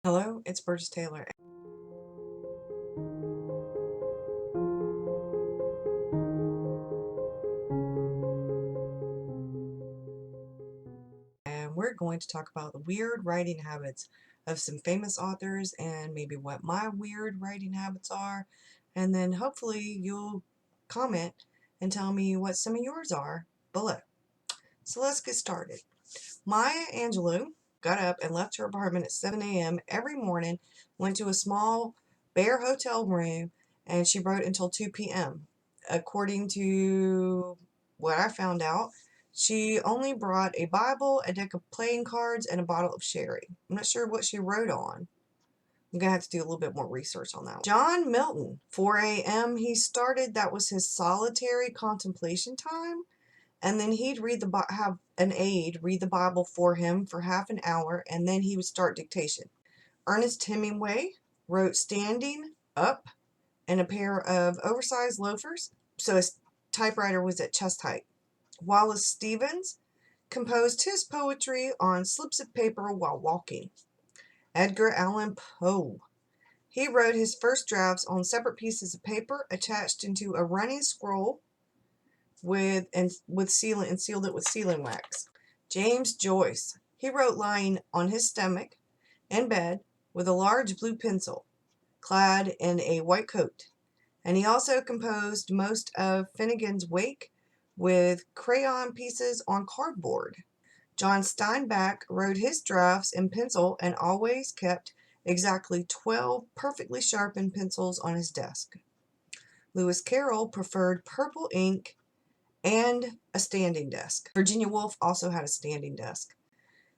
Hello, it's Burgess Taylor. And we're going to talk about the weird writing habits of some famous authors and maybe what my weird writing habits are. And then hopefully you'll comment and tell me what some of yours are below. So let's get started. Maya Angelou got up and left her apartment at 7 a.m. every morning, went to a small bare hotel room, and she wrote until 2 p.m. According to what I found out, she only brought a Bible, a deck of playing cards, and a bottle of sherry. I'm not sure what she wrote on. I'm going to have to do a little bit more research on that. John Milton, 4 a.m. he started. That was his solitary contemplation time. And then he'd have an aide read the Bible for him for half an hour, and then he would start dictation. Ernest Hemingway wrote standing up in a pair of oversized loafers, so his typewriter was at chest height. Wallace Stevens composed his poetry on slips of paper while walking. Edgar Allan Poe, he wrote his first drafts on separate pieces of paper attached into a running scroll sealed it with sealing wax. James Joyce, he wrote lying on his stomach in bed with a large blue pencil, clad in a white coat. And he also composed most of Finnegan's Wake with crayon pieces on cardboard. John Steinbeck wrote his drafts in pencil and always kept exactly 12 perfectly sharpened pencils on his desk. Lewis Carroll preferred purple ink and a standing desk. Virginia Woolf also had a standing desk.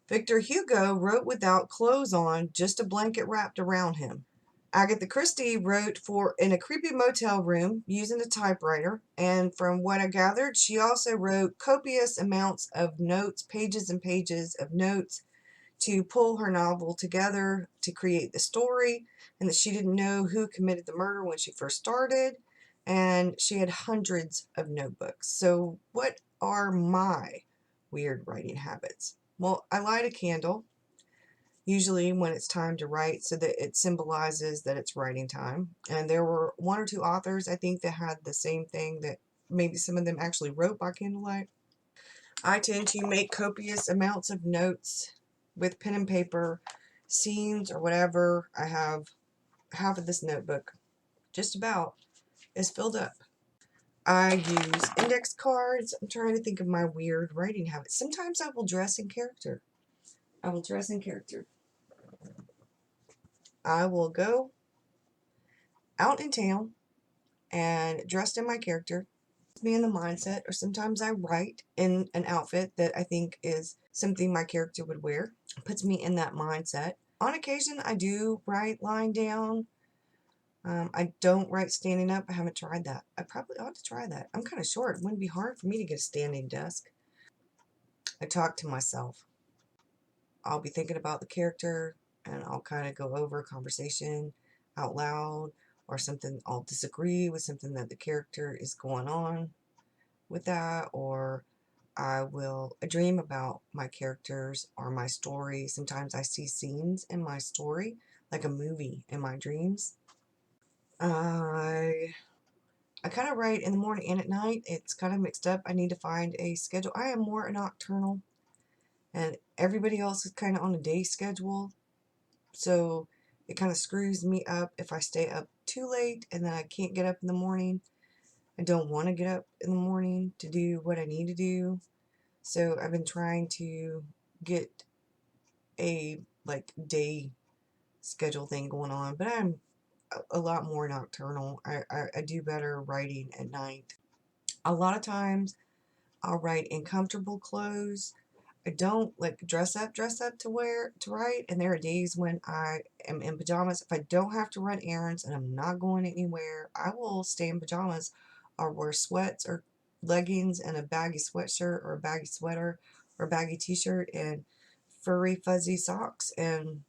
Victor Hugo wrote without clothes on, just a blanket wrapped around him. Agatha Christie wrote in a creepy motel room using a typewriter, and from what I gathered, she also wrote copious amounts of notes, pages and pages of notes, to pull her novel together to create the story, and that she didn't know who committed the murder when she first started, and she had hundreds of notebooks. So what are my weird writing habits? Well, I light a candle, usually when it's time to write, so that it symbolizes that it's writing time. And there were one or two authors, I think, that had the same thing, that maybe some of them actually wrote by candlelight. I tend to make copious amounts of notes with pen and paper, scenes or whatever. I have half of this notebook, just about, is filled up. I use index cards. I'm trying to think of my weird writing habits. Sometimes I will dress in character. I will dress in character. I will go out in town and dressed in my character, me in the mindset, or sometimes I write in an outfit that I think is something my character would wear. It puts me in that mindset. On occasion, I do write lying down. I don't write standing up. I haven't tried that. I probably ought to try that. I'm kind of short. It wouldn't be hard for me to get a standing desk. I talk to myself. I'll be thinking about the character, and I'll kind of go over a conversation out loud, or something. I'll disagree with something that the character is going on with that, or I will dream about my characters or my story. Sometimes I see scenes in my story, like a movie, in my dreams. I kind of write in the morning and at night. It's kind of mixed up. I need to find a schedule. I am more nocturnal, and everybody else is kind of on a day schedule, so it kind of screws me up if I stay up too late and then I can't get up in the morning. I don't want to get up in the morning to do what I need to do. So I've been trying to get a day schedule thing going on, but I'm a lot more nocturnal. I do better writing at night. A lot of times I'll write in comfortable clothes. I don't dress up to write, and there are days when I am in pajamas. If I don't have to run errands and I'm not going anywhere, I will stay in pajamas or wear sweats or leggings and a baggy sweatshirt or a baggy sweater or a baggy t-shirt and furry fuzzy socks, and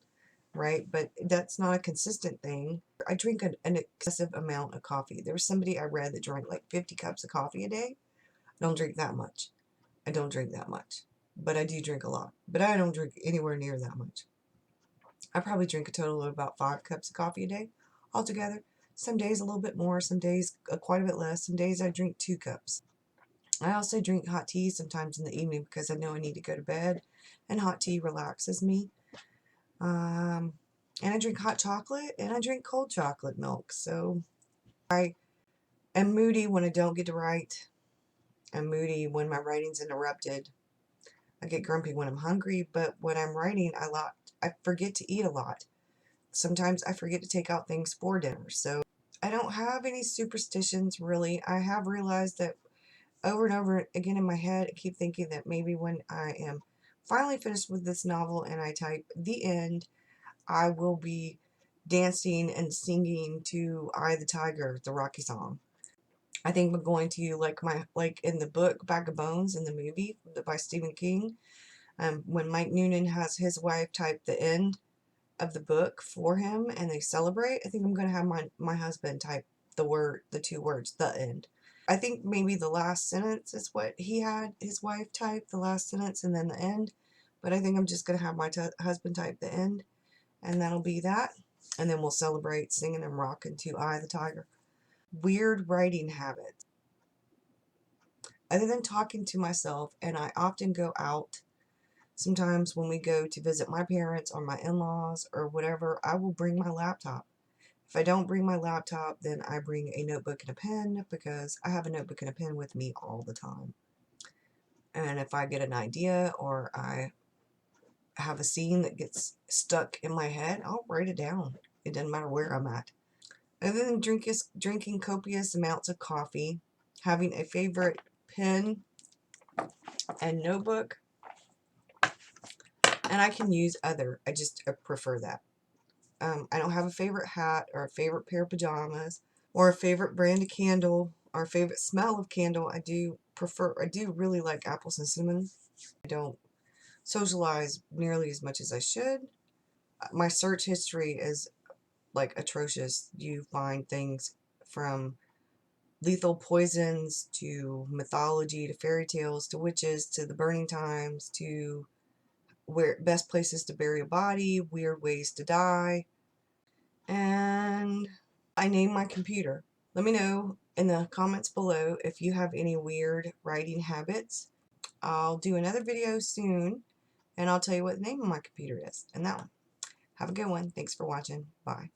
right, but that's not a consistent thing. I drink an excessive amount of coffee. There was somebody I read that drank like 50 cups of coffee a day. I don't drink that much. But I do drink a lot. But I don't drink anywhere near that much. I probably drink a total of about 5 cups of coffee a day altogether. Some days a little bit more, some days quite a bit less, some days I drink 2 cups. I also drink hot tea sometimes in the evening because I know I need to go to bed, and hot tea relaxes me. And I drink hot chocolate, and I drink cold chocolate milk. So I am moody when I don't get to write. I'm moody when my writing's interrupted. I get grumpy when I'm hungry, but when I'm writing, I forget to eat a lot. Sometimes I forget to take out things for dinner. So I don't have any superstitions, really. I have realized that over and over again in my head, I keep thinking that maybe when I am finally finished with this novel and I type the end, I will be dancing and singing to "I the Tiger," the Rocky song. I think I'm going to, like in the book Bag of Bones in the movie by Stephen King, when Mike Noonan has his wife type the end of the book for him and they celebrate. I think I'm going to have my husband type the 2 words, the end. I think maybe the last sentence is what he had his wife type, the last sentence and then the end. But I think I'm just going to have my husband type the end, and that'll be that. And then we'll celebrate singing and rocking to "I the Tiger." Weird writing habits. Other than talking to myself, and I often go out, sometimes when we go to visit my parents or my in-laws or whatever, I will bring my laptop. If I don't bring my laptop, then I bring a notebook and a pen, because I have a notebook and a pen with me all the time. And if I get an idea or I have a scene that gets stuck in my head, I'll write it down. It doesn't matter where I'm at. Other than drinking copious amounts of coffee, having a favorite pen and notebook, and I can use other. I just prefer that. I don't have a favorite hat or a favorite pair of pajamas or a favorite brand of candle or a favorite smell of candle. I do really like apples and cinnamon. I don't socialize nearly as much as I should. My search history is like atrocious. You find things from lethal poisons to mythology to fairy tales to witches to the burning times to where best places to bury a body, weird ways to die, and I named my computer. Let me know in the comments below if you have any weird writing habits. I'll do another video soon, and I'll tell you what the name of my computer is and that one. Have a good one. Thanks for watching. Bye.